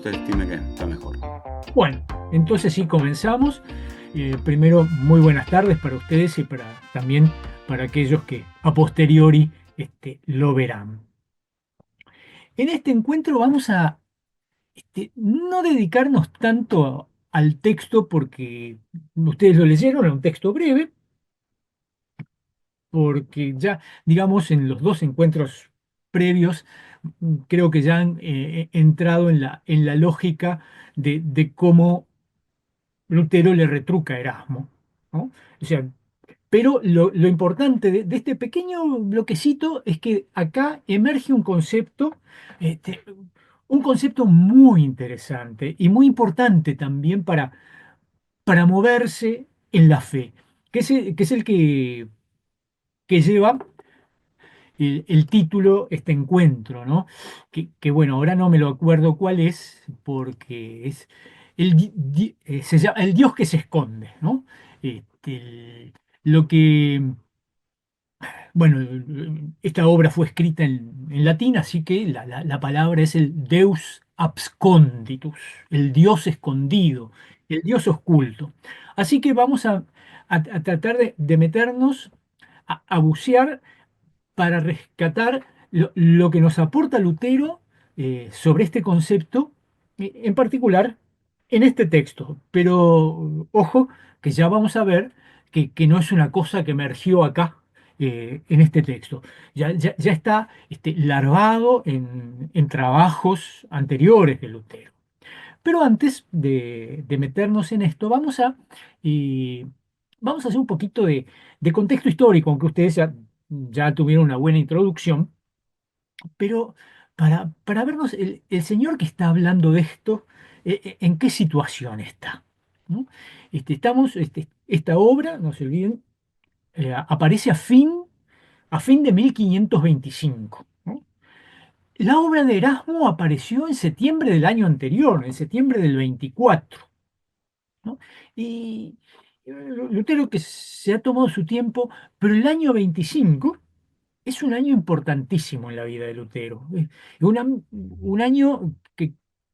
usted estime que está mejor. Bueno, entonces sí comenzamos. Primero, muy buenas tardes para ustedes y también para aquellos que a posteriori lo verán. En este encuentro vamos a no dedicarnos tanto al texto porque ustedes lo leyeron, es un texto breve, porque ya, digamos, en los dos encuentros previos, creo que ya han entrado en la lógica de cómo Lutero le retruca a Erasmo, ¿no? O sea, pero lo importante de este pequeño bloquecito es que acá emerge este, un concepto muy interesante y muy importante también para moverse en la fe, que es el que lleva el título, este encuentro, ¿no? Bueno, ahora no me lo acuerdo cuál es, porque es se llama El Dios que se esconde, ¿no? Lo que, bueno, esta obra fue escrita en latín, así que la palabra es el Deus absconditus, el Dios escondido, el Dios oculto. Así que vamos a tratar de meternos a bucear para rescatar lo que nos aporta Lutero sobre este concepto, en particular en este texto. Pero ojo, que ya vamos a ver que no es una cosa que emergió acá en este texto. Ya está larvado en trabajos anteriores de Lutero. Pero antes de meternos en esto, y vamos a hacer un poquito de contexto histórico, aunque ustedes ya tuvieron una buena introducción, pero para vernos el señor que está hablando de esto, en qué situación está, ¿no? Esta obra, no se olviden, aparece a fin de 1525, ¿no? La obra de Erasmo apareció en septiembre del año anterior, en septiembre del 24, ¿no? Y Lutero que se ha tomado su tiempo, pero el año 25 es un año importantísimo en la vida de Lutero. Un año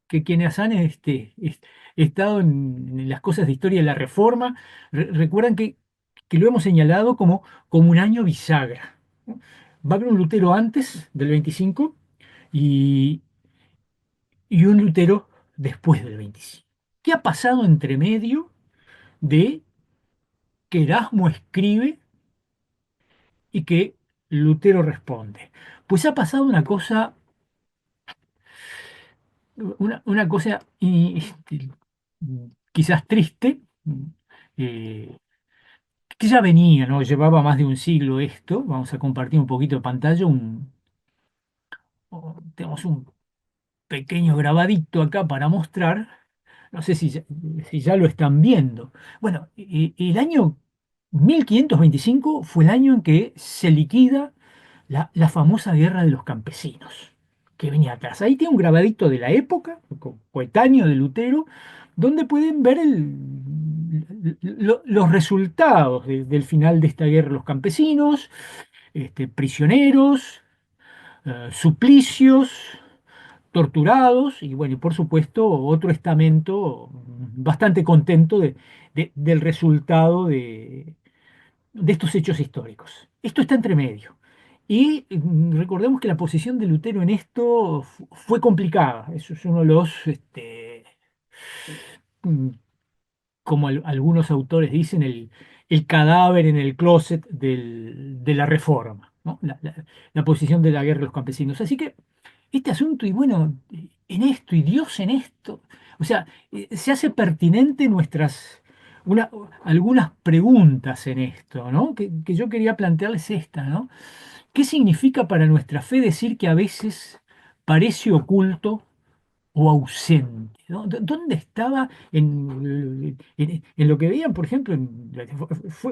que quienes han estado en las cosas de historia de la Reforma recuerdan que lo hemos señalado como un año bisagra, ¿no? Va a haber un Lutero antes del 25 y, y un Lutero después del 25. ¿Qué ha pasado entre medio de que Erasmo escribe y que Lutero responde? Pues ha pasado una cosa quizás triste, eh, que ya venía, ¿no? Llevaba más de un siglo esto. Vamos a compartir un poquito de pantalla. Tenemos un pequeño grabadito acá para mostrar. No sé si ya lo están viendo. Bueno, el año 1525 fue el año en que se liquida la famosa guerra de los campesinos, que venía atrás. Ahí tiene un grabadito de la época, coetáneo de Lutero, donde pueden ver los resultados del final de esta guerra de los campesinos, prisioneros, suplicios, torturados y bueno, y por supuesto otro estamento bastante contento del resultado de estos hechos históricos. Esto está entre medio. Y recordemos que la posición de Lutero en esto fue complicada. Eso es uno de los, mm, como algunos autores dicen, el cadáver en el closet de la reforma, ¿no? La posición de la guerra de los campesinos. Así que este asunto, y bueno, en esto, y Dios en esto, o sea, se hace pertinente una- algunas preguntas en esto, ¿no? Que yo quería plantearles esta, ¿no? ¿Qué significa para nuestra fe decir que a veces parece oculto o ausente, ¿no? ¿Dónde estaba en lo que veían, por ejemplo,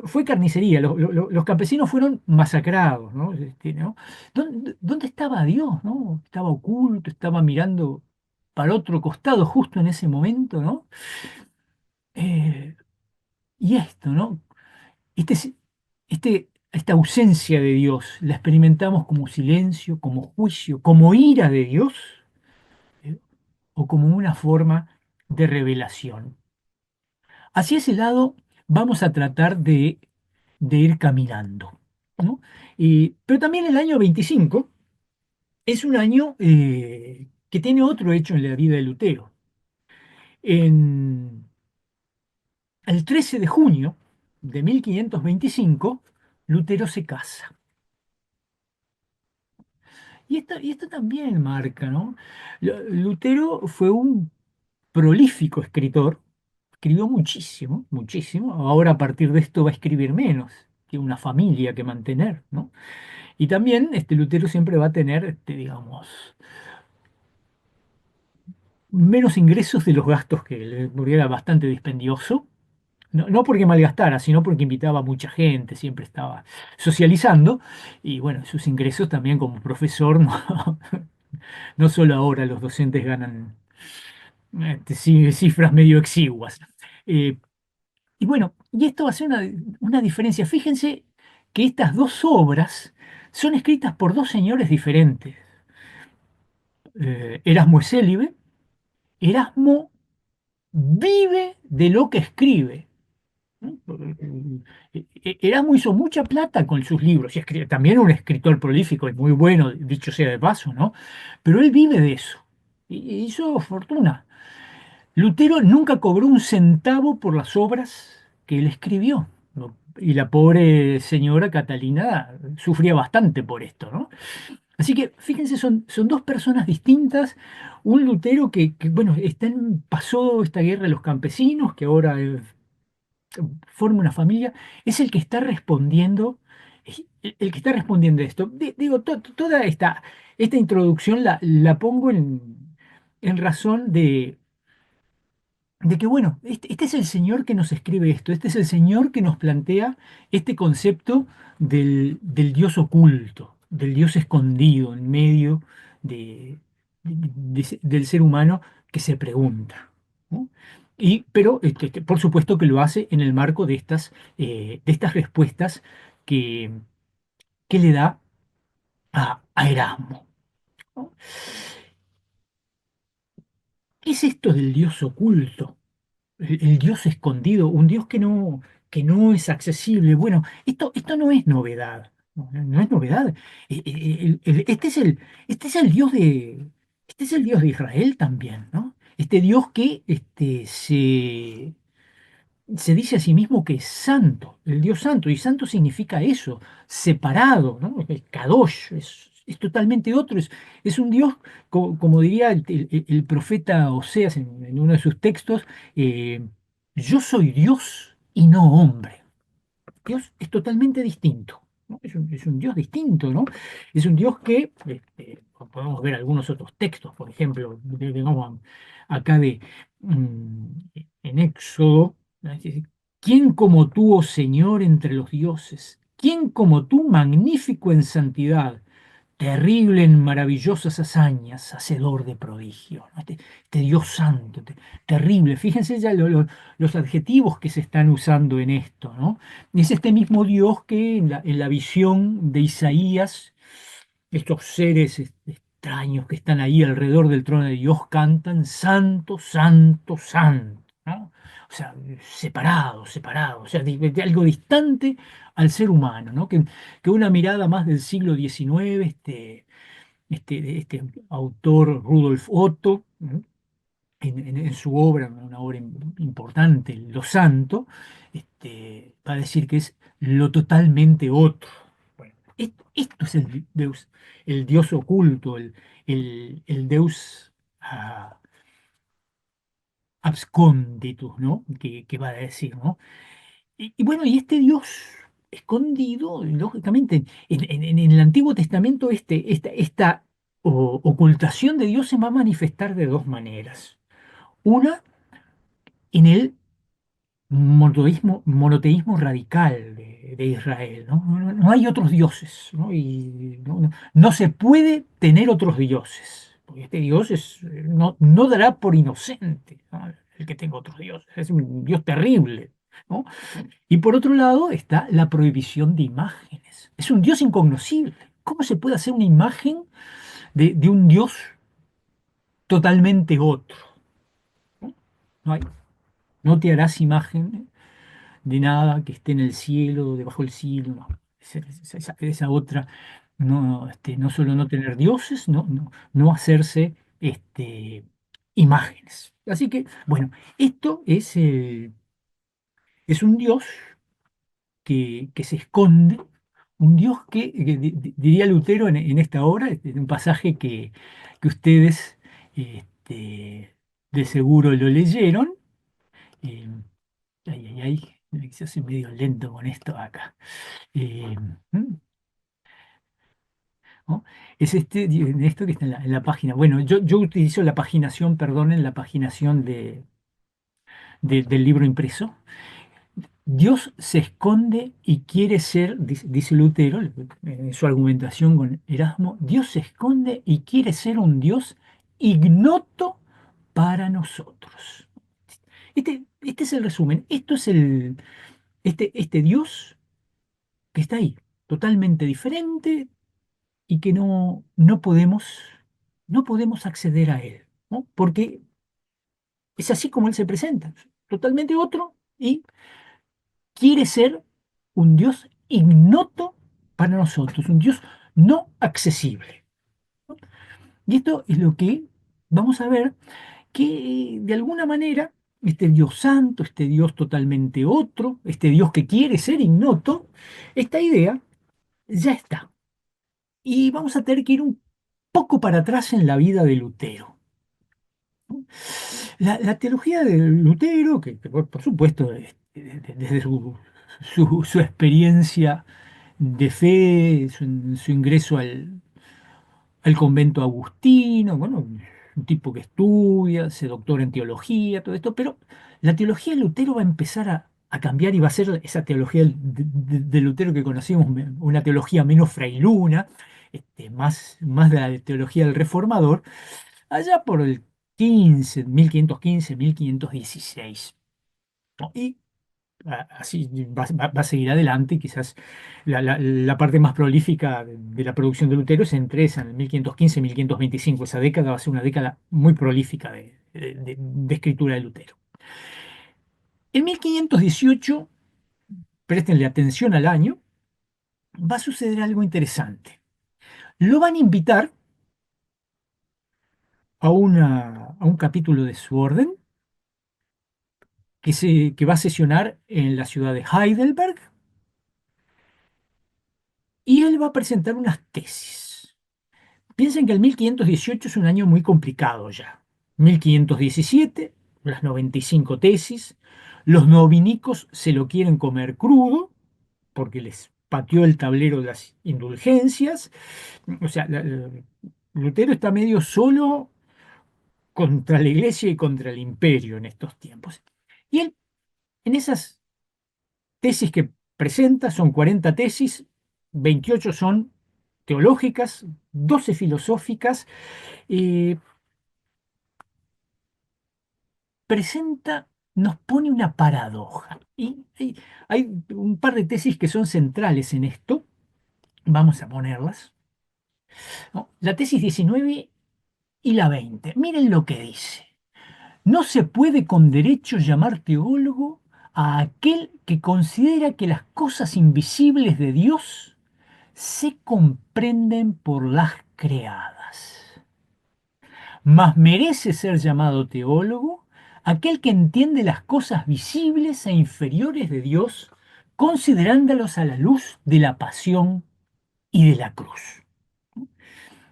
fue carnicería, los campesinos fueron masacrados, ¿no? ¿No? ¿Dónde estaba Dios, ¿no? Estaba oculto, estaba mirando para otro costado justo en ese momento, ¿no? Eh, y esto, ¿no? Este, es- esta ausencia de Dios la experimentamos como silencio, como juicio, como ira de Dios. o como una forma de revelación. Hacia ese lado vamos a tratar de ir caminando, ¿no? Pero también el año 25 es un año que tiene otro hecho en la vida de Lutero. En el 13 de junio de 1525, Lutero se casa. Y esto también marca, ¿no? Lutero fue un prolífico escritor, escribió muchísimo, muchísimo. Ahora a partir de esto va a escribir menos, que una familia que mantener, ¿no? Y también Lutero siempre va a tener, digamos, menos ingresos de los gastos que él, porque era bastante dispendioso. No, no porque malgastara, sino porque invitaba a mucha gente, siempre estaba socializando. Y bueno, sus ingresos también como profesor, no, no solo ahora los docentes ganan cifras medio exiguas. Eh, y bueno, y esto va a ser una diferencia. Fíjense que estas dos obras son escritas por dos señores diferentes. Erasmo es célibe. Erasmo vive de lo que escribe. ¿No? Erasmo hizo mucha plata con sus libros, y también un escritor prolífico y muy bueno, dicho sea de paso, ¿no? Pero él vive de eso, y hizo fortuna. Lutero nunca cobró un centavo por las obras que él escribió, ¿no? Y la pobre señora Catalina sufría bastante por esto, ¿no? Así que fíjense, son dos personas distintas. Un Lutero bueno, pasó esta guerra de los campesinos, que ahora forma una familia, es el que está respondiendo, el que está respondiendo a esto. Digo, toda esta introducción la pongo en razón de que, bueno, este es el Señor que nos escribe esto, este es el Señor que nos plantea este concepto del Dios oculto, del Dios escondido en medio del ser humano que se pregunta, ¿no? Pero, por supuesto que lo hace en el marco de estas respuestas que, que le da a Erasmo, ¿no? ¿Qué es esto del Dios oculto? El Dios escondido, un Dios que no es accesible. Bueno, esto no es novedad, no es novedad. Este es el Dios de Israel también, ¿no? Este Dios que se dice a sí mismo que es santo, el Dios santo, y santo significa eso, separado, ¿no? El Kadosh, es totalmente otro, es un Dios, como diría el profeta Oseas en uno de sus textos, eh, yo soy Dios y no hombre. Dios es totalmente distinto, ¿no? Es un Dios distinto, ¿no? Es un Dios que, podemos ver algunos otros textos, por ejemplo, digamos acá mm, en Éxodo, ¿no? Dice, ¿quién como tú, oh Señor, entre los dioses? ¿Quién como tú, magnífico en santidad? Terrible en maravillosas hazañas, hacedor de prodigio, ¿no? Este Dios santo, terrible. Fíjense ya los adjetivos que se están usando en esto, ¿no? Es este mismo Dios que en la visión de Isaías, estos seres extraños que están ahí alrededor del trono de Dios cantan, Santo, Santo, Santo, ¿no? O sea, separado, separado, o sea, de algo distante al ser humano, ¿no? Que una mirada más del siglo XIX, de este autor Rudolf Otto, ¿no? En su obra, una obra importante, Lo Santo, va a decir que es lo totalmente otro. Bueno, esto es el Dios oculto, el Deus absconditus, ¿no? Que va a decir, ¿no? Y bueno, y este Dios escondido, lógicamente, en el Antiguo Testamento, esta ocultación de Dios se va a manifestar de dos maneras. Una, en el monoteísmo radical de Israel, ¿no? No hay otros dioses, ¿no? Y no se puede tener otros dioses, porque este Dios no dará por inocente, ¿no? El que tenga otros dioses, es un Dios terrible, ¿no? Y por otro lado está la prohibición de imágenes. Es un Dios incognoscible. ¿Cómo se puede hacer una imagen de un Dios totalmente otro. ¿No? No hay- no te harás imagen de nada que esté en el cielo, debajo del cielo, no. Esa otra, no, no solo no tener dioses, no hacerse imágenes. Así que, bueno, esto es un dios que se esconde, un dios diría Lutero en esta obra, en un pasaje que ustedes de seguro lo leyeron. eh, Ay, ay, ay, yo soy medio lento con esto acá. Eh, ¿Mm? ¿No? Es esto que está en la página. Bueno, yo utilizo la paginación, perdonen, la paginación del libro impreso. Dios se esconde y quiere ser, dice Lutero, en su argumentación con Erasmo, Dios se esconde y quiere ser un Dios ignoto para nosotros. Este es el resumen. Esto es este Dios que está ahí, totalmente diferente y que no podemos acceder a él, ¿no? Porque es así como él se presenta, totalmente otro y quiere ser un Dios ignoto para nosotros, un Dios no accesible. ¿No? Y esto es lo que vamos a ver que de alguna manera este Dios santo, este Dios totalmente otro, este Dios que quiere ser ignoto, esta idea ya está. Y vamos a tener que ir un poco para atrás en la vida de Lutero. La teología de Lutero, que por supuesto, desde su experiencia de fe, su ingreso al convento agustino, bueno, un tipo que estudia, se doctora en teología, todo esto, pero la teología de Lutero va a empezar a cambiar y va a ser esa teología de Lutero que conocimos, una teología menos frailuna, más de la teología del reformador, allá por el 1515, 1516. ¿No? Y así va a seguir adelante. Quizás la parte más prolífica de la producción de Lutero es entre esa, en el 1515 y 1525. Esa década va a ser una década muy prolífica de escritura de Lutero. En 1518, préstenle atención al año, va a suceder algo interesante. Lo van a invitar a un capítulo de su orden que va a sesionar en la ciudad de Heidelberg y él va a presentar unas tesis. Piensen que el 1518 es un año muy complicado ya. 1517, las 95 tesis, los dominicos se lo quieren comer crudo porque les pateó el tablero de las indulgencias. O sea, Lutero está medio solo contra la iglesia y contra el imperio en estos tiempos. Y él, en esas tesis que presenta, son 40 tesis, 28 son teológicas, 12 filosóficas, eh, presenta, nos pone una paradoja. Y hay un par de tesis que son centrales en esto, vamos a ponerlas. ¿No? La tesis 19 y la 20. Miren lo que dice. No se puede con derecho llamar teólogo a aquel que considera que las cosas invisibles de Dios se comprenden por las creadas. Mas merece ser llamado teólogo aquel que entiende las cosas visibles e inferiores de Dios, considerándolos a la luz de la pasión y de la cruz.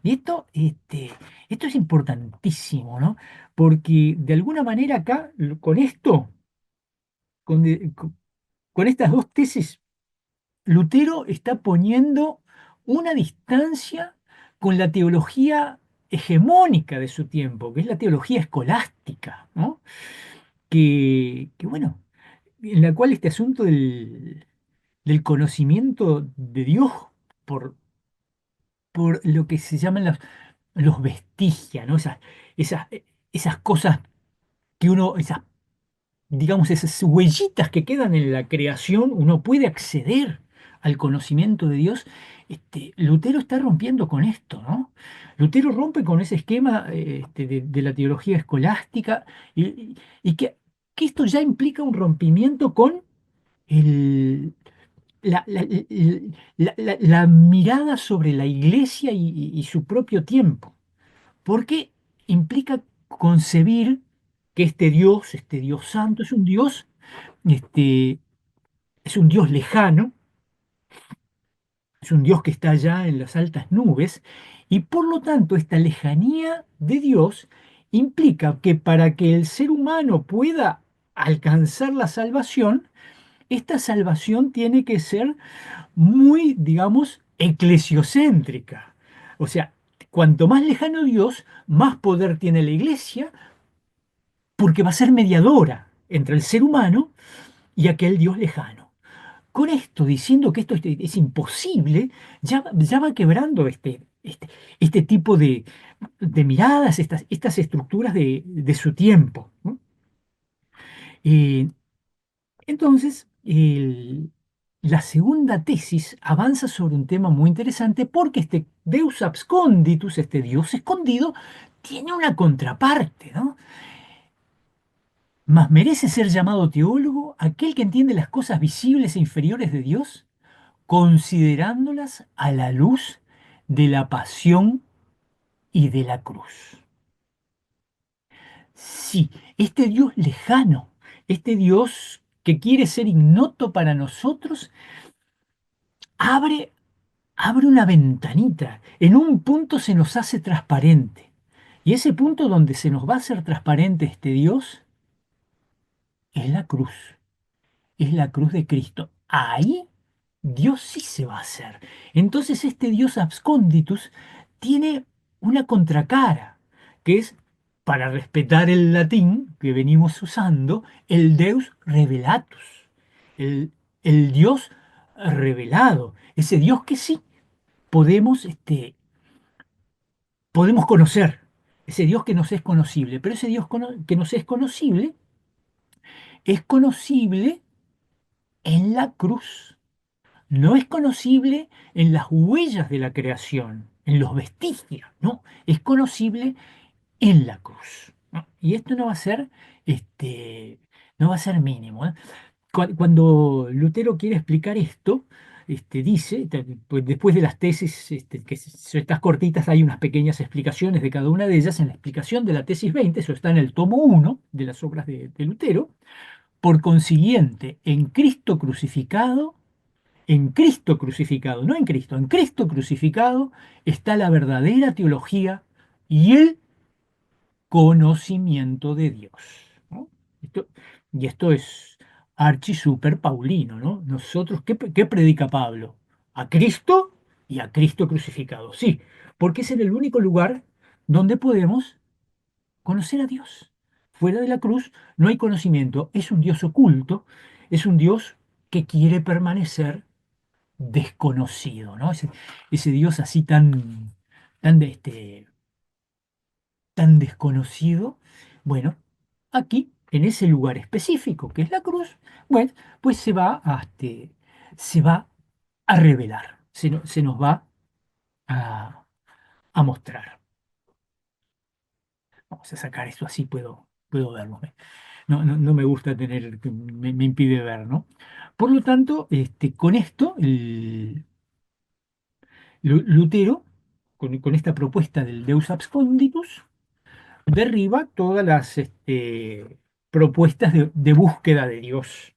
Y esto es importantísimo, ¿no? Porque de alguna manera acá, con esto, con, con estas dos tesis, Lutero está poniendo una distancia con la teología hegemónica de su tiempo, que es la teología escolástica, ¿no? Bueno, en la cual este asunto del conocimiento de Dios por, por lo que se llaman los vestigia, ¿no? Esas, esas cosas que uno, digamos, esas huellitas que quedan en la creación, uno puede acceder al conocimiento de Dios, Lutero está rompiendo con esto, ¿no? Lutero rompe con ese esquema de la teología escolástica y que esto ya implica un rompimiento con el, la, la- la mirada sobre la iglesia y su propio tiempo, porque implica concebir que este Dios santo, este, es un Dios lejano, es un Dios que está allá en las altas nubes, y por lo tanto esta lejanía de Dios implica que para que el ser humano pueda alcanzar la salvación, esta salvación tiene que ser muy, digamos, eclesiocéntrica. O sea, cuanto más lejano Dios, más poder tiene la iglesia, porque va a ser mediadora entre el ser humano y aquel Dios lejano. Con esto, diciendo que esto es imposible, ya va quebrando este tipo de miradas, estas estructuras de su tiempo, ¿no? Eh, entonces, la segunda tesis avanza sobre un tema muy interesante porque este Deus absconditus, este Dios escondido, tiene una contraparte, ¿no? Mas merece ser llamado teólogo aquel que entiende las cosas visibles e inferiores de Dios, considerándolas a la luz de la pasión y de la cruz. Sí, este Dios lejano, este Dios que quiere ser ignoto para nosotros, abre, abre una ventanita. En un punto se nos hace transparente. Y ese punto donde se nos va a hacer transparente este Dios es la cruz. Es la cruz de Cristo. Ahí Dios sí se va a hacer. Entonces este Dios absconditus tiene una contracara, que es, para respetar el latín que venimos usando, el Deus revelatus, el, el Dios revelado, ese Dios que sí podemos, podemos conocer, ese Dios que nos es conocible, pero ese Dios que nos es conocible en la cruz. No es conocible en las huellas de la creación, en los vestigios, no, es conocible en la cruz, ¿no? Y esto no va a ser, no va a ser mínimo, ¿eh? Cuando Lutero quiere explicar esto, dice, pues después de las tesis, que son estas cortitas, hay unas pequeñas explicaciones de cada una de ellas. En la explicación de la tesis 20, eso está en el tomo 1 de las obras de Lutero. Por consiguiente, en Cristo crucificado, no en Cristo, en Cristo crucificado está la verdadera teología y el conocimiento de Dios, ¿no? Esto- y esto es archi super paulino, ¿no? Nosotros, ¿qué predica Pablo? A Cristo y a Cristo crucificado, sí, porque es en el único lugar donde podemos conocer a Dios. Fuera de la cruz no hay conocimiento, es un Dios oculto, es un Dios que quiere permanecer desconocido, ¿no? Ese Dios así tan, tan desconocido. Bueno, aquí, en ese lugar específico que es la cruz, bueno, pues se va a revelar, se nos va a, a mostrar. Vamos a sacar esto así, puedo verlo. No me gusta tener, me impide ver, ¿no? Por lo tanto, con esto, Lutero, con esta propuesta del Deus Absconditus, derriba todas las propuestas de búsqueda de Dios,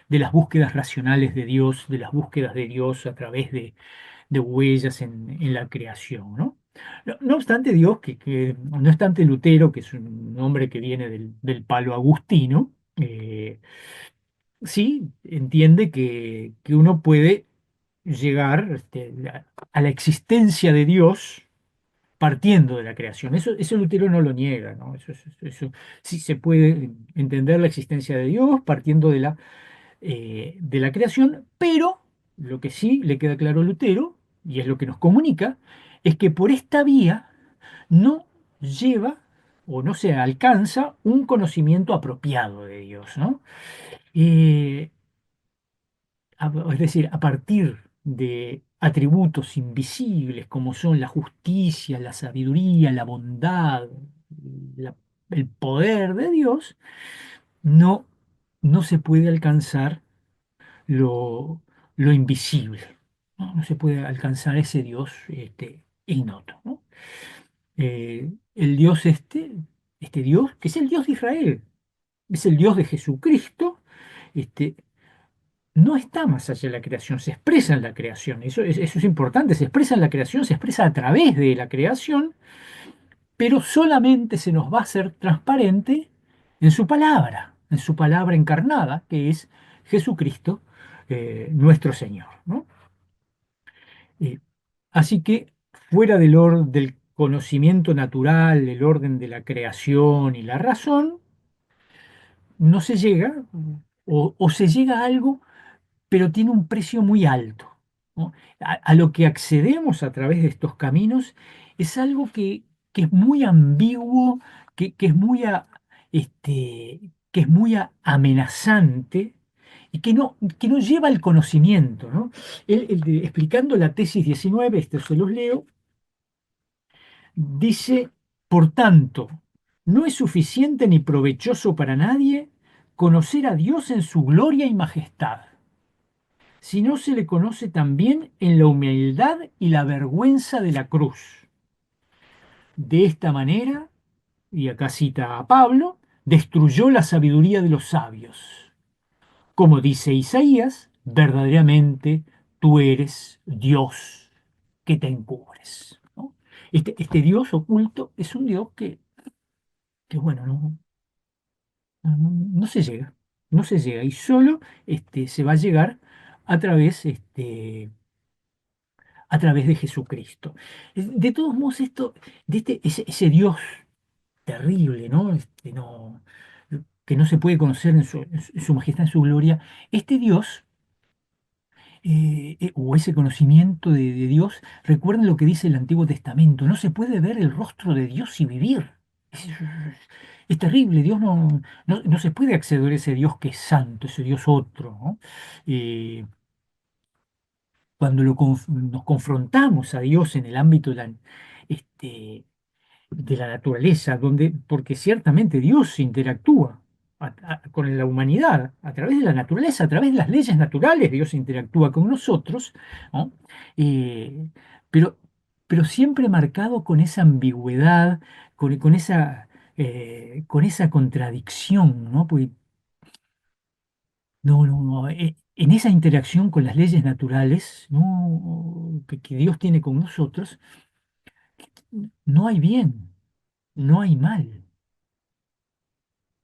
de las búsquedas racionales de Dios, de las búsquedas de Dios a través de huellas en la creación, ¿no? No obstante, no obstante Lutero, que es un hombre que viene del palo agustino, sí entiende que uno puede llegar a la existencia de Dios partiendo de la creación. Eso Lutero no lo niega, ¿no? Eso sí se puede entender la existencia de Dios partiendo de la creación, pero lo que sí le queda claro a Lutero, y es lo que nos comunica, es que por esta vía no lleva o no se alcanza un conocimiento apropiado de Dios, ¿no? Eh, es decir, a partir de atributos invisibles como son la justicia, la sabiduría, la bondad, la- el poder de Dios, no, no se puede alcanzar lo, lo invisible, ¿no? No se puede alcanzar ese Dios ignoto, ¿no? El Dios este Dios, que es el Dios de Israel, es el Dios de Jesucristo, este, no está más allá de la creación, se expresa en la creación. Eso es importante, se expresa en la creación, se expresa a través de la creación, pero solamente se nos va a hacer transparente en su palabra encarnada, que es Jesucristo, nuestro Señor, ¿no? Eh, Así que fuera del conocimiento natural, el orden de la creación y la razón, no se llega, o se llega a algo pero tiene un precio muy alto, ¿no? A lo que accedemos a través de estos caminos es algo que es muy ambiguo, que es que es amenazante y que no lleva al conocimiento, ¿no? Explicando la tesis 19, se los leo, dice, por tanto, no es suficiente ni provechoso para nadie conocer a Dios en su gloria y majestad, si no se le conoce también en la humildad y la vergüenza de la cruz. De esta manera, y acá cita a Pablo, destruyó la sabiduría de los sabios. Como dice Isaías, verdaderamente tú eres Dios que te encubres, ¿no? Este Dios oculto es un Dios que bueno, no se llega, no se llega, y solo se va a llegar a través a través de Jesucristo. De todos modos, ese Dios terrible, ¿no? Que no se puede conocer en su majestad, en su gloria, este Dios, o ese conocimiento de Dios, recuerden lo que dice el Antiguo Testamento, no se puede ver el rostro de Dios y vivir. Es terrible, Dios no se puede acceder a ese Dios que es santo, ese Dios otro, ¿no? Eh, Cuando nos confrontamos a Dios en el ámbito este, de la naturaleza, porque ciertamente Dios interactúa con la humanidad a través de la naturaleza, a través de las leyes naturales, Dios interactúa con nosotros, ¿no? Eh, pero, pero siempre marcado con esa ambigüedad, con esa contradicción, ¿no? Porque no, en esa interacción con las leyes naturales, ¿no? Que Dios tiene con nosotros, no hay bien, no hay mal.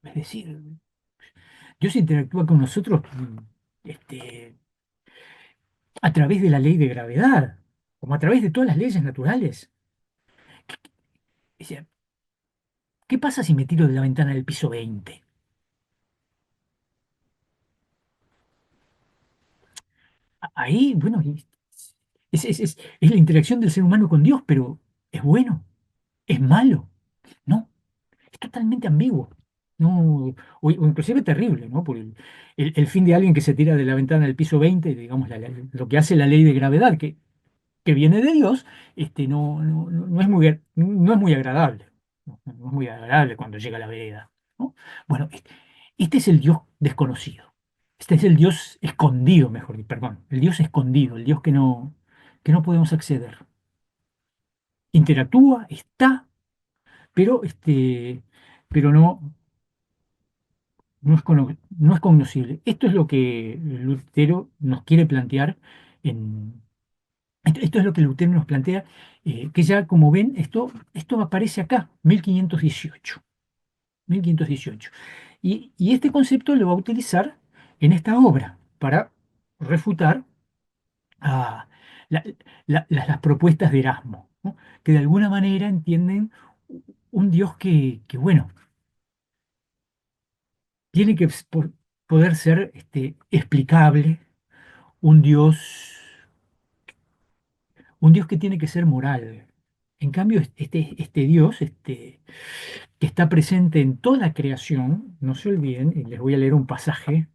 Es decir, Dios interactúa con nosotros este, a través de la ley de gravedad, como a través de todas las leyes naturales. O sea, ¿qué pasa si me tiro de la ventana del piso 20? Ahí, bueno, es la interacción del ser humano con Dios, pero ¿es bueno? ¿Es malo? No, es totalmente ambiguo. No, o inclusive terrible, ¿no? Por el fin de alguien que se tira de la ventana del piso 20, digamos, lo que hace la ley de gravedad, que viene de Dios, no es no es muy agradable. No es muy agradable cuando llega a la vereda, ¿no? Bueno, este es el Dios desconocido. Este es el Dios escondido, mejor dicho, perdón, el Dios escondido, el Dios que no podemos acceder. Interactúa, está, pero, pero no es cognoscible. Esto es lo que Lutero nos quiere plantear esto es lo que Lutero nos plantea, que ya como ven, esto aparece acá, 1518. 1518. Y este concepto lo va a utilizar en esta obra para refutar a la- las propuestas de Erasmo, ¿no? Que de alguna manera entienden un Dios bueno, tiene que poder ser explicable, un Dios, un Dios que tiene que ser moral. En cambio, este Dios, que está presente en toda la creación, no se olviden, y les voy a leer un pasaje,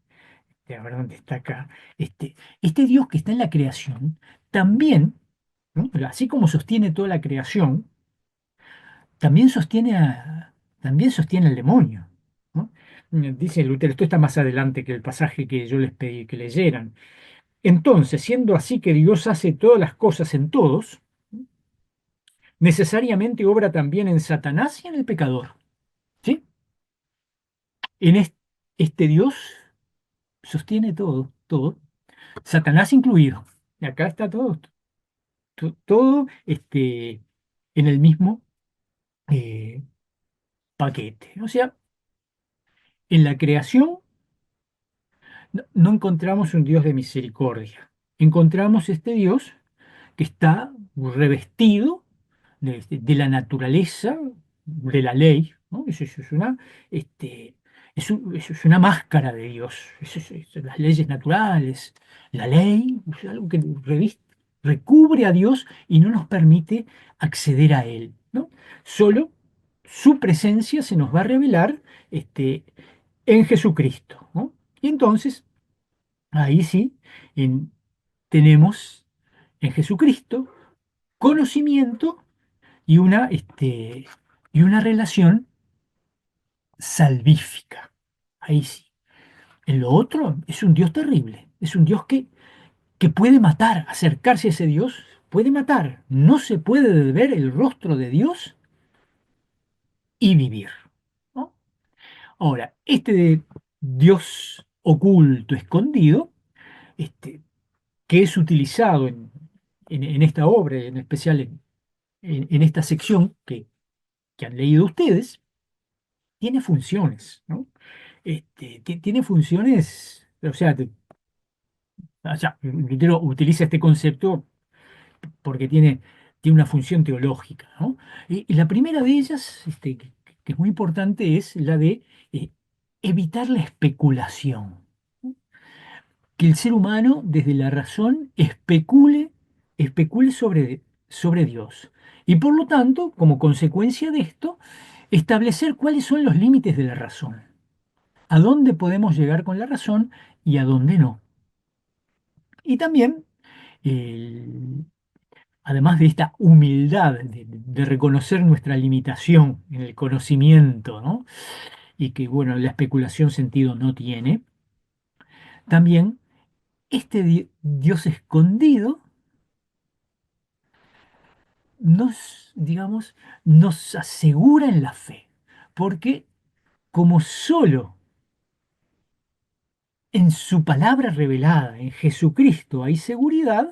a ver dónde está acá, este Dios que está en la creación, también, ¿no? Así como sostiene toda la creación, también también sostiene al demonio, ¿no? Dice Lutero, esto está más adelante que el pasaje que yo les pedí que leyeran. Entonces, siendo así que Dios hace todas las cosas en todos, necesariamente obra también en Satanás y en el pecador. ¿Sí? En este Dios sostiene todo, todo, Satanás incluido. Y acá está todo, todo en el mismo eh, paquete. O sea, en la creación no encontramos un Dios de misericordia. Encontramos este Dios que está revestido de la naturaleza, de la ley, ¿no? Eso es una, este, eso es una máscara de Dios. Las leyes naturales, la ley, es algo que recubre a Dios y no nos permite acceder a Él, ¿no? Solo su presencia se nos va a revelar en Jesucristo, ¿no? Y entonces, ahí sí, en- tenemos en Jesucristo conocimiento y y una relación salvífica. Ahí sí. En lo otro es un Dios terrible, es un Dios que puede matar, acercarse a ese Dios, puede matar. No se puede ver el rostro de Dios y vivir, ¿no? Ahora, este de Dios oculto, escondido, este, que es utilizado en esta obra, en especial en esta sección que han leído ustedes, tiene funciones, ¿no? Tiene funciones, o sea, Lutero utiliza este concepto porque tiene una función teológica, ¿no? Y la primera de ellas, que es muy importante, es la de evitar la especulación, ¿no? Que el ser humano, desde la razón, especule sobre Dios. Y por lo tanto, como consecuencia de esto, establecer cuáles son los límites de la razón, a dónde podemos llegar con la razón y a dónde no. Y también, el- además de esta humildad de reconocer nuestra limitación en el conocimiento, ¿no? Y que, bueno, la especulación sentido no tiene, también Dios escondido digamos, nos asegura en la fe, porque como solo en su palabra revelada, en Jesucristo, hay seguridad,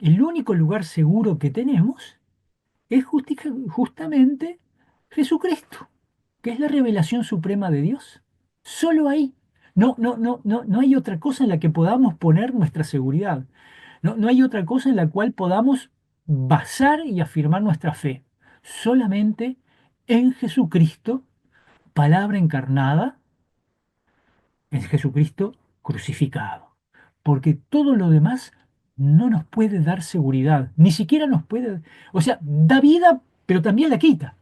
el único lugar seguro que tenemos es justamente Jesucristo, que es la revelación suprema de Dios. Solo ahí. No hay otra cosa en la que podamos poner nuestra seguridad. No hay otra cosa en la cual podamos basar y afirmar nuestra fe. Solamente en Jesucristo, palabra encarnada, en Jesucristo crucificado. Porque todo lo demás no nos puede dar seguridad, ni siquiera nos puede, o sea, da vida, pero también la quita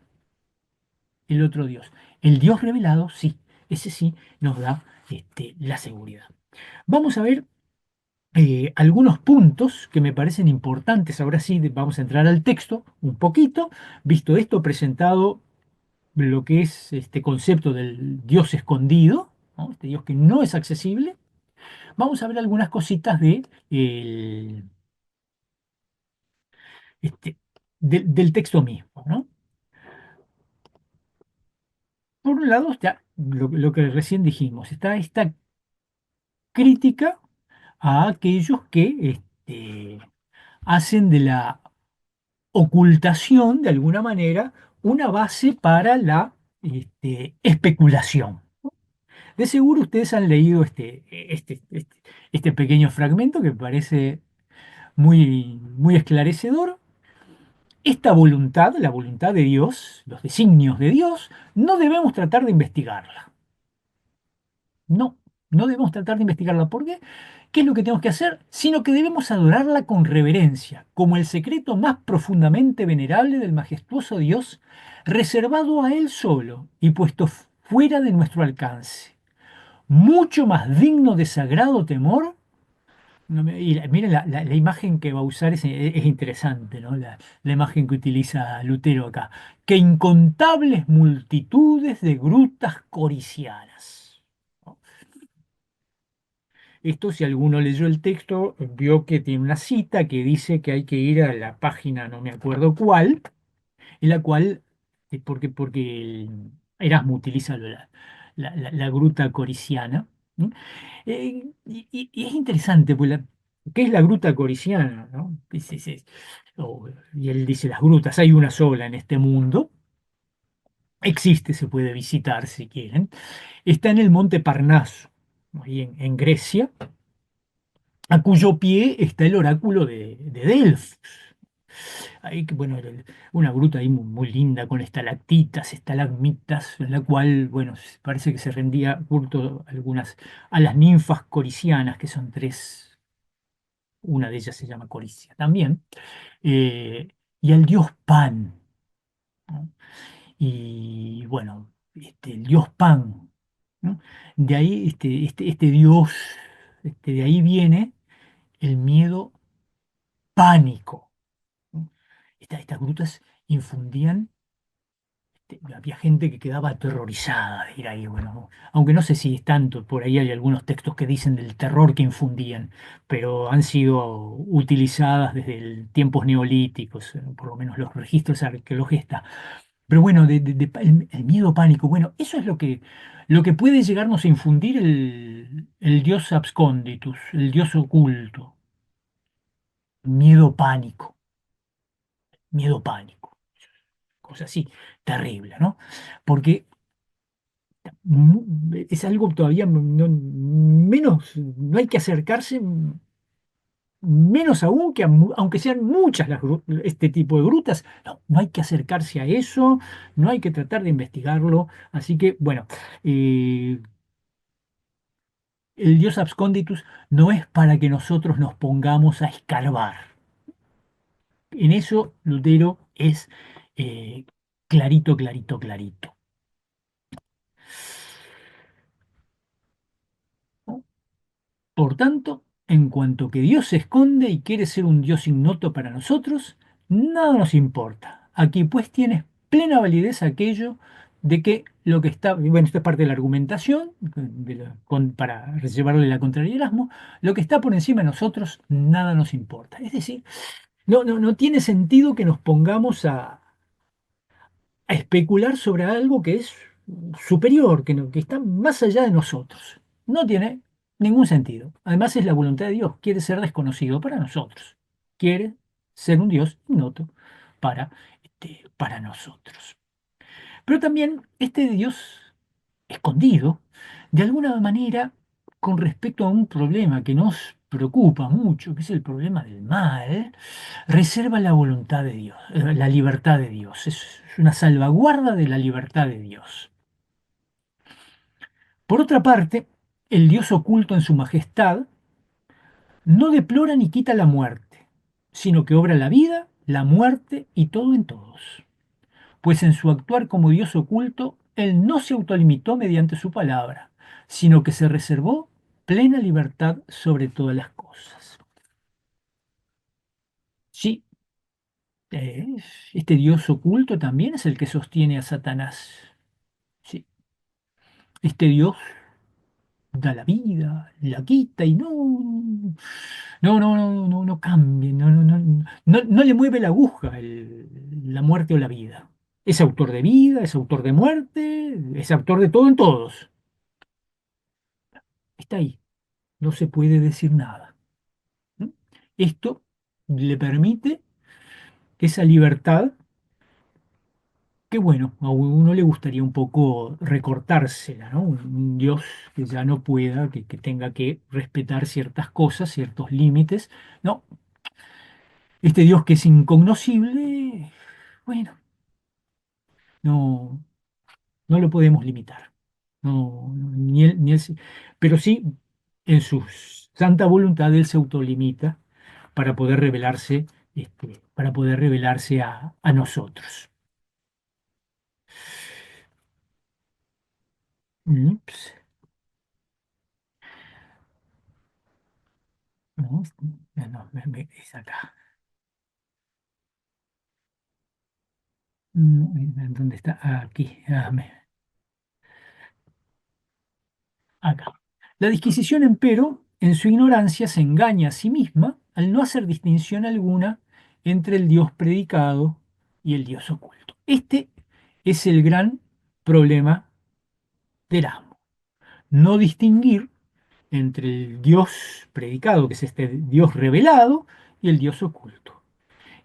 el otro Dios. El Dios revelado, sí, ese sí nos da la seguridad. Vamos a ver algunos puntos que me parecen importantes. Ahora sí, vamos a entrar al texto un poquito. Visto esto, presentado lo que es este concepto del Dios escondido, ¿no? Este Dios que no es accesible. Vamos a ver algunas cositas este, del texto mismo, ¿no? Por un lado está lo que recién dijimos, está esta crítica a aquellos que hacen de la ocultación, de alguna manera, una base para la especulación. De seguro ustedes han leído este pequeño fragmento que me parece muy esclarecedor. Esta voluntad, la voluntad de Dios, los designios de Dios, no debemos tratar de investigarla. No, no debemos tratar de investigarla. ¿Por qué? ¿Qué es lo que tenemos que hacer? Sino que debemos adorarla con reverencia, como el secreto más profundamente venerable del majestuoso Dios, reservado a Él solo y puesto fuera de nuestro alcance. mucho más digno de sagrado temor. Miren, la imagen que va a usar es interesante, ¿no? La imagen que utiliza Lutero acá. Que incontables multitudes de grutas coricianas. ¿No? Esto, si alguno leyó el texto, vio que tiene una cita que dice que hay que ir a la página, no me acuerdo cuál, en la cual, porque Erasmo utiliza la gruta coriciana. ¿No? Y es interesante, pues ¿qué es la gruta coriciana? ¿No? Y él dice, las grutas, hay una sola en este mundo, existe, se puede visitar si quieren, está en el monte Parnaso, ¿no? Ahí en Grecia, a cuyo pie está el oráculo de Delfos. Ahí, que, bueno, una gruta ahí muy linda con estalactitas, estalagmitas, en la cual, bueno, parece que se rendía culto a las ninfas coricianas, que son tres, una de ellas se llama Coricia también, eh, y al dios Pan, ¿no? Y bueno, el dios Pan, ¿no? De ahí, este dios, de ahí viene el miedo pánico, ¿no? Estas grutas infundían. Había gente que quedaba aterrorizada de ir ahí, bueno, aunque no sé si es tanto, por ahí hay algunos textos que dicen del terror que infundían, pero han sido utilizadas desde tiempos neolíticos, por lo menos los registros arqueológicos. Pero bueno, el miedo pánico, bueno, eso es lo que puede llegarnos a infundir el dios absconditus, el dios oculto, miedo pánico, cosa así, terrible, ¿no? Porque es algo todavía menos, no hay que acercarse, menos aún que aunque sean muchas este tipo de grutas, no hay que acercarse a eso, no hay que tratar de investigarlo. Así que, bueno, eh, el dios absconditus no es para que nosotros nos pongamos a escarbar. En eso Lutero es eh, clarito, clarito, clarito. ¿No? Por tanto, en cuanto que Dios se esconde y quiere ser un Dios ignoto para nosotros, nada nos importa. Aquí pues tienes plena validez aquello de que lo que está, y bueno, esto es parte de la argumentación, para llevarle la contraria a Erasmo, lo que está por encima de nosotros, nada nos importa. Es decir, no tiene sentido que nos pongamos a especular sobre algo que es superior, que está más allá de nosotros. No tiene ningún sentido. Además es la voluntad de Dios. Quiere ser desconocido para nosotros. Quiere ser un Dios ignoto para nosotros. Pero también este Dios escondido, de alguna manera, con respecto a un problema que nos preocupa mucho, que es el problema del mal, reserva la voluntad de Dios, la libertad de Dios. Es una salvaguarda de la libertad de Dios. Por otra parte, el Dios oculto en su majestad no deplora ni quita la muerte, sino que obra la vida, la muerte y todo en todos. Pues en su actuar como Dios oculto, Él no se autolimitó mediante su palabra, sino que se reservó plena libertad sobre todas las cosas. Sí, eh, este Dios oculto también es el que sostiene a Satanás. Sí, este Dios da la vida, la quita y no cambia, no le mueve la aguja la muerte o la vida. Es autor de vida, es autor de muerte, es autor de todo en todos. Está ahí, no se puede decir nada. ¿No? Esto le permite esa libertad que, bueno, a uno le gustaría un poco recortársela, ¿no? Un Dios que ya no pueda, que tenga que respetar ciertas cosas, ciertos límites. No, este Dios que es incognoscible, bueno, no, no lo podemos limitar. Pero sí, en su santa voluntad, Él se autolimita para poder revelarse, a nosotros. Ups. No, no, es acá. ¿Dónde está? Aquí. Acá. La disquisición, empero, en su ignorancia se engaña a sí misma al no hacer distinción alguna entre el Dios predicado y el Dios oculto. Este es el gran problema del Erasmo. No distinguir entre el Dios predicado, que es este Dios revelado, y el Dios oculto.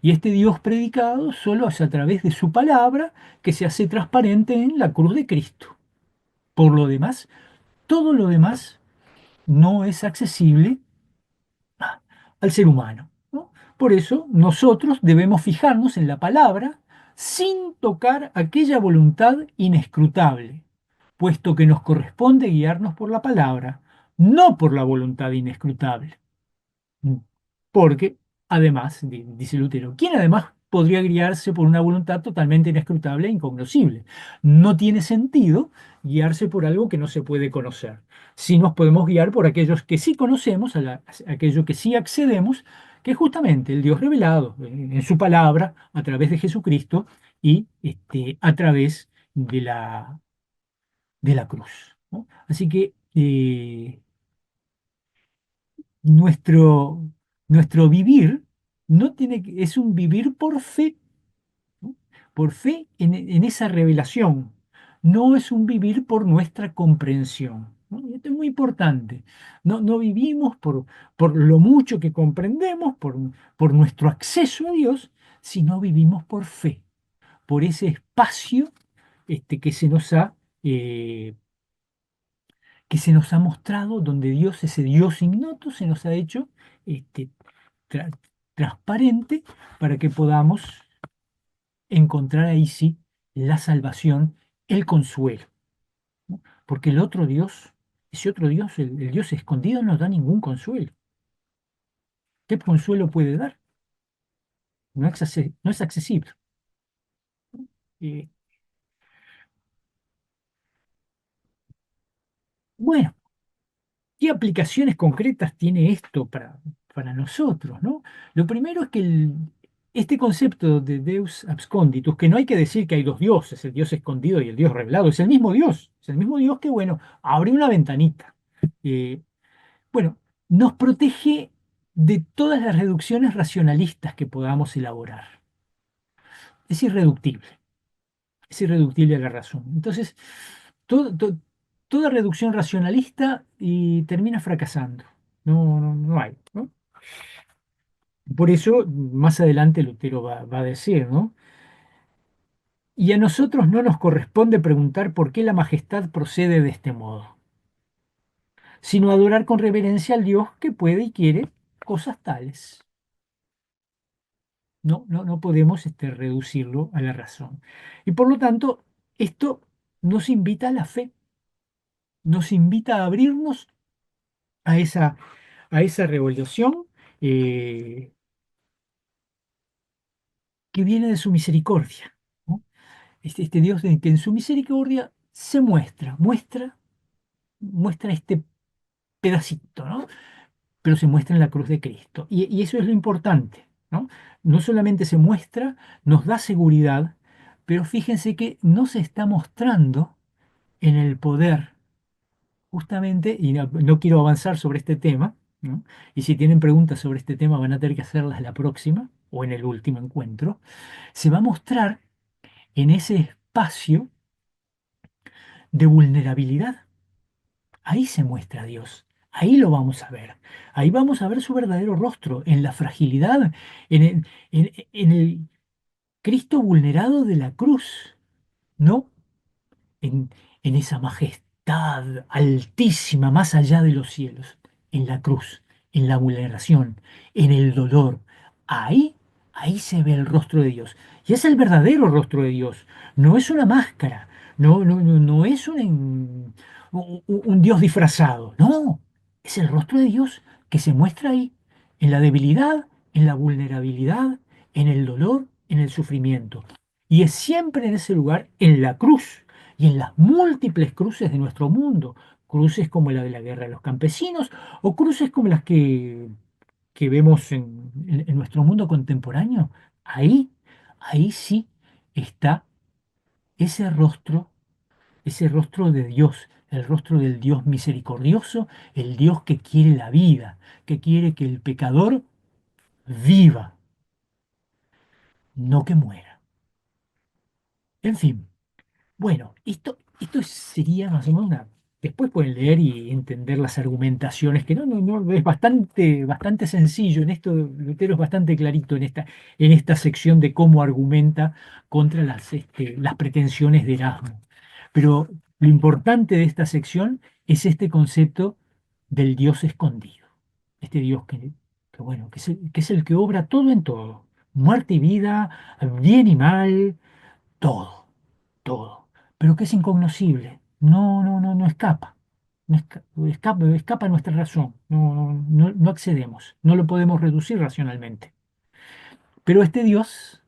Y este Dios predicado solo es a través de su palabra que se hace transparente en la cruz de Cristo. Por lo demás, todo lo demás no es accesible al ser humano, ¿no? Por eso nosotros debemos fijarnos en la palabra sin tocar aquella voluntad inescrutable, puesto que nos corresponde guiarnos por la palabra, no por la voluntad inescrutable. Porque, además, dice Lutero, ¿quién además podría guiarse por una voluntad totalmente inescrutable e incognoscible? No tiene sentido guiarse por algo que no se puede conocer. Sí nos podemos guiar por aquellos que sí conocemos, aquello que sí accedemos, que es justamente el Dios revelado en su palabra, a través de Jesucristo y a través de la cruz, ¿no? Así que nuestro, nuestro vivir no tiene es un vivir por fe, ¿no? Por fe en esa revelación. No es un vivir por nuestra comprensión, ¿no? Y esto es muy importante. No vivimos por lo mucho que comprendemos, por nuestro acceso a Dios, sino vivimos por fe, por ese espacio que eh, se nos ha mostrado, donde Dios, ese Dios ignoto, se nos ha hecho este, tra- transparente para que podamos encontrar ahí sí la salvación, el consuelo, ¿no? Porque el otro Dios, ese otro Dios, el Dios escondido, no da ningún consuelo. ¿Qué consuelo puede dar? No es accesible. Eh, bueno, ¿qué aplicaciones concretas tiene esto para nosotros, ¿no? Lo primero es que este concepto de Deus absconditus, que no hay que decir que hay dos dioses, el Dios escondido y el Dios revelado, es el mismo Dios que, bueno, abre una ventanita. Eh, bueno, nos protege de todas las reducciones racionalistas que podamos elaborar. Es irreductible, es irreductible a la razón. Entonces, todo- to- toda reducción racionalista y termina fracasando. No hay, ¿no? Por eso, más adelante Lutero va a decir, ¿no? Y a nosotros no nos corresponde preguntar por qué la majestad procede de este modo, sino adorar con reverencia al Dios que puede y quiere cosas tales. No podemos reducirlo a la razón. Y por lo tanto, esto nos invita a la fe, nos invita a abrirnos a esa revelación eh, que viene de su misericordia, ¿no? Este Dios que en su misericordia se muestra este pedacito, ¿no? Pero se muestra en la cruz de Cristo. Y eso es lo importante, ¿no? No solamente se muestra, nos da seguridad, pero fíjense que no se está mostrando en el poder, justamente, y no quiero avanzar sobre este tema, ¿no? Y si tienen preguntas sobre este tema van a tener que hacerlas la próxima o en el último encuentro. Se va a mostrar en ese espacio de vulnerabilidad. Ahí se muestra Dios. Ahí lo vamos a ver. Ahí vamos a ver su verdadero rostro, en la fragilidad, en el Cristo vulnerado de la cruz, no en, en esa majestad altísima más allá de los cielos, en la cruz, en la vulneración, en el dolor. Ahí, ahí se ve el rostro de Dios. Y es el verdadero rostro de Dios. No es una máscara, no es un Dios disfrazado. No, es el rostro de Dios que se muestra ahí, en la debilidad, en la vulnerabilidad, en el dolor, en el sufrimiento. Y es siempre en ese lugar, en la cruz y en las múltiples cruces de nuestro mundo, cruces como la de la guerra de los campesinos o cruces como las que que vemos en nuestro mundo contemporáneo, ahí, ahí sí está ese rostro, ese rostro de Dios, el rostro del Dios misericordioso, el Dios que quiere la vida, que quiere que el pecador viva, no que muera. En fin, bueno, esto sería más o menos una... Después pueden leer y entender las argumentaciones, que no, es bastante sencillo. En esto Lutero es bastante clarito en esta sección de cómo argumenta contra las pretensiones de Erasmo. Pero lo importante de esta sección es este concepto del Dios escondido. Este Dios bueno, que es el que obra todo en todo. Muerte y vida, bien y mal, todo, todo, pero que es incognoscible, no escapa, escapa a nuestra razón, no accedemos, no lo podemos reducir racionalmente. Pero este Dios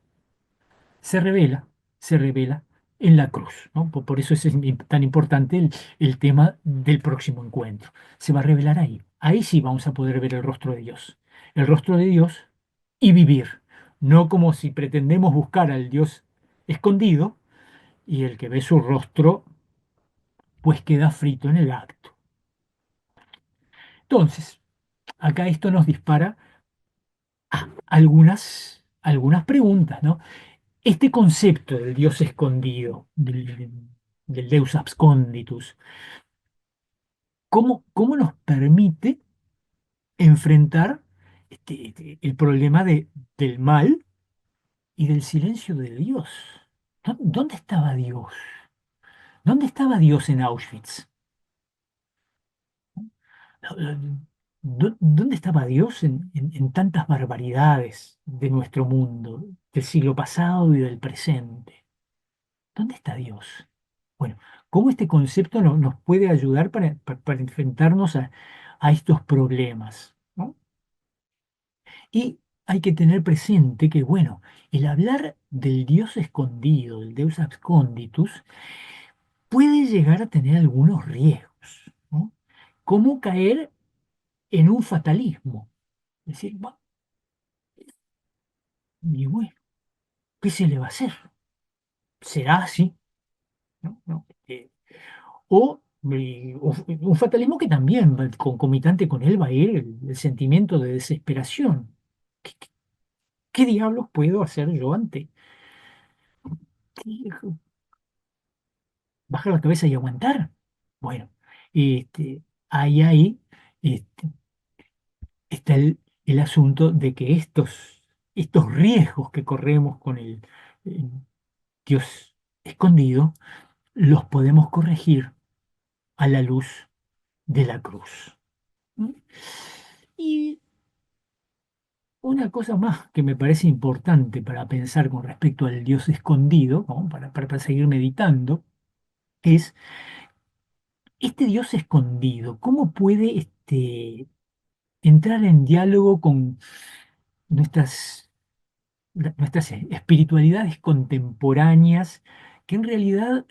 se revela, se revela en la cruz, ¿no? Por eso es tan importante el tema del próximo encuentro. Se va a revelar ahí. Ahí sí vamos a poder ver el rostro de Dios y vivir, no como si pretendemos buscar al Dios escondido y el que ve su rostro pues queda frito en el acto. Entonces, acá esto nos dispara a algunas preguntas, ¿no? Este concepto del Dios escondido, del Deus absconditus, ¿cómo nos permite enfrentar el problema del mal y del silencio de Dios? ¿Dónde estaba Dios? ¿Dónde estaba Dios en Auschwitz? ¿Dónde estaba Dios en tantas barbaridades de nuestro mundo, del siglo pasado y del presente? ¿Dónde está Dios? Bueno, ¿cómo este concepto nos puede ayudar para enfrentarnos a estos problemas? ¿No? Y hay que tener presente que, bueno, el hablar del Dios escondido, del Deus absconditus, puede llegar a tener algunos riesgos, ¿no? ¿Cómo caer en un fatalismo? Es decir, "Bueno, y bueno, ¿qué se le va a hacer? ¿Será así? ¿No? ¿No? O un fatalismo que también, concomitante con él, va a ir el sentimiento de desesperación. ¿Qué diablos puedo hacer yo ante? ¿Qué- ¿Bajar la cabeza y aguantar? Bueno, ahí este, está el asunto de que estos riesgos que corremos con el Dios escondido, los podemos corregir a la luz de la cruz. ¿Mm? Y una cosa más que me parece importante para pensar con respecto al Dios escondido, ¿no? Para seguir meditando, es este Dios escondido, ¿cómo puede entrar en diálogo con nuestras, nuestras espiritualidades contemporáneas que en realidad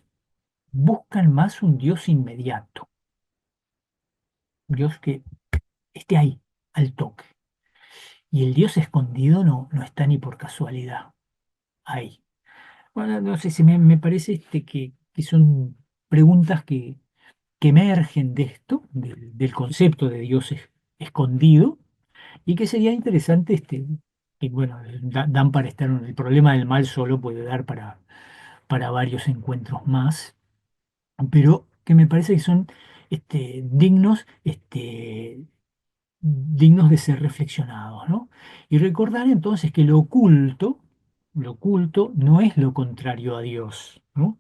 buscan más un Dios inmediato, Dios que esté ahí, al toque? Y el Dios escondido no está ni por casualidad ahí. Bueno, no sé, me parece que son preguntas que emergen de esto, del concepto de Dios escondido, y que sería interesante, que bueno, dan para estar, el problema del mal solo puede dar para varios encuentros más, pero que me parece que son dignos de ser reflexionados, ¿no? Y recordar entonces que lo oculto no es lo contrario a Dios, ¿no?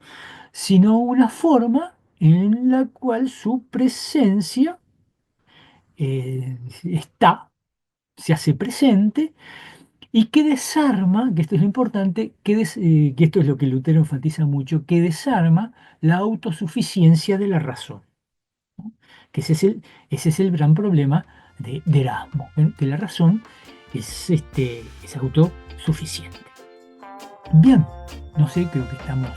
Sino una forma en la cual su presencia está, se hace presente y que desarma, que esto es lo importante, que esto es lo que Lutero enfatiza mucho, que desarma la autosuficiencia de la razón, ¿no? Que ese es el gran problema de Erasmo, ¿eh? Que la razón es autosuficiente. Bien, no sé, creo que estamos